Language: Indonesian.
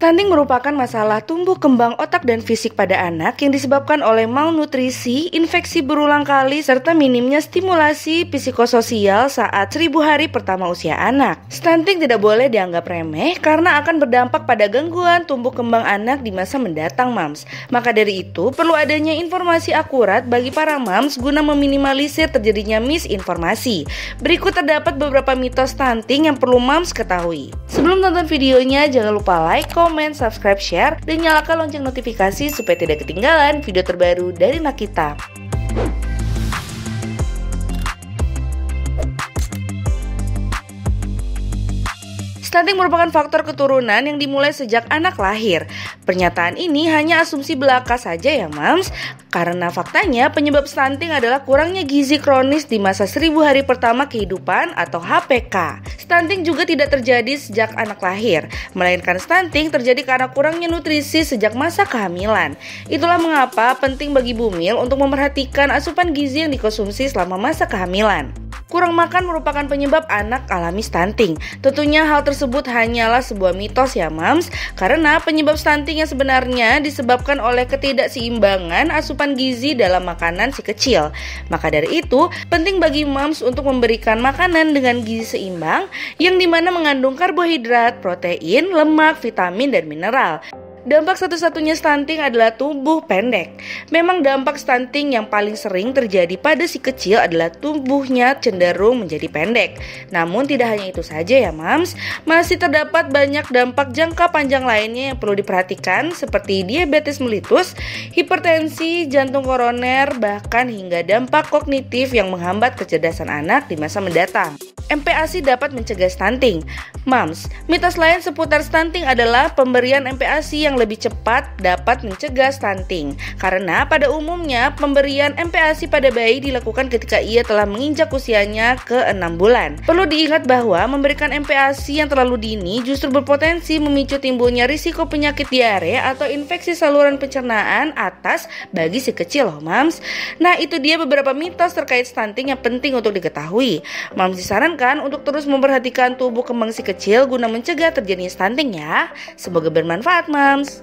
Stunting merupakan masalah tumbuh kembang otak dan fisik pada anak yang disebabkan oleh malnutrisi, infeksi berulang kali, serta minimnya stimulasi psikososial saat 1000 hari pertama usia anak. Stunting tidak boleh dianggap remeh karena akan berdampak pada gangguan tumbuh kembang anak di masa mendatang, Mams. Maka dari itu, perlu adanya informasi akurat bagi para Mams guna meminimalisir terjadinya misinformasi. Berikut terdapat beberapa mitos stunting yang perlu Mams ketahui. Sebelum nonton videonya, jangan lupa like, komen, subscribe, share, dan nyalakan lonceng notifikasi supaya tidak ketinggalan video terbaru dari Nakita. Stunting merupakan faktor keturunan yang dimulai sejak anak lahir. Pernyataan ini hanya asumsi belaka saja ya, Mams, karena faktanya penyebab stunting adalah kurangnya gizi kronis di masa 1000 hari pertama kehidupan atau HPK. Stunting juga tidak terjadi sejak anak lahir, melainkan stunting terjadi karena kurangnya nutrisi sejak masa kehamilan. Itulah mengapa penting bagi bumil untuk memperhatikan asupan gizi yang dikonsumsi selama masa kehamilan. Kurang makan merupakan penyebab anak alami stunting. Tentunya hal tersebut hanyalah sebuah mitos ya, Mams, karena penyebab stunting yang sebenarnya disebabkan oleh ketidakseimbangan asupan gizi dalam makanan si kecil. Maka dari itu, penting bagi Mams untuk memberikan makanan dengan gizi seimbang yang dimana mengandung karbohidrat, protein, lemak, vitamin, dan mineral. Dampak satu-satunya stunting adalah tubuh pendek. Memang dampak stunting yang paling sering terjadi pada si kecil adalah tubuhnya cenderung menjadi pendek. Namun tidak hanya itu saja ya, Mams. Masih terdapat banyak dampak jangka panjang lainnya yang perlu diperhatikan seperti diabetes mellitus, hipertensi, jantung koroner, bahkan hingga dampak kognitif yang menghambat kecerdasan anak di masa mendatang. MPASI dapat mencegah stunting. Mams, mitos lain seputar stunting adalah pemberian MPASI yang lebih cepat dapat mencegah stunting. Karena pada umumnya pemberian MPASI pada bayi dilakukan ketika ia telah menginjak usianya ke 6 bulan. Perlu diingat bahwa memberikan MPASI yang terlalu dini justru berpotensi memicu timbulnya risiko penyakit diare atau infeksi saluran pencernaan atas bagi si kecil loh, Mams. Nah, itu dia beberapa mitos terkait stunting yang penting untuk diketahui. Mams disarankan untuk terus memperhatikan tubuh kembang si kecil guna mencegah terjadinya stunting ya. Semoga bermanfaat, Mams.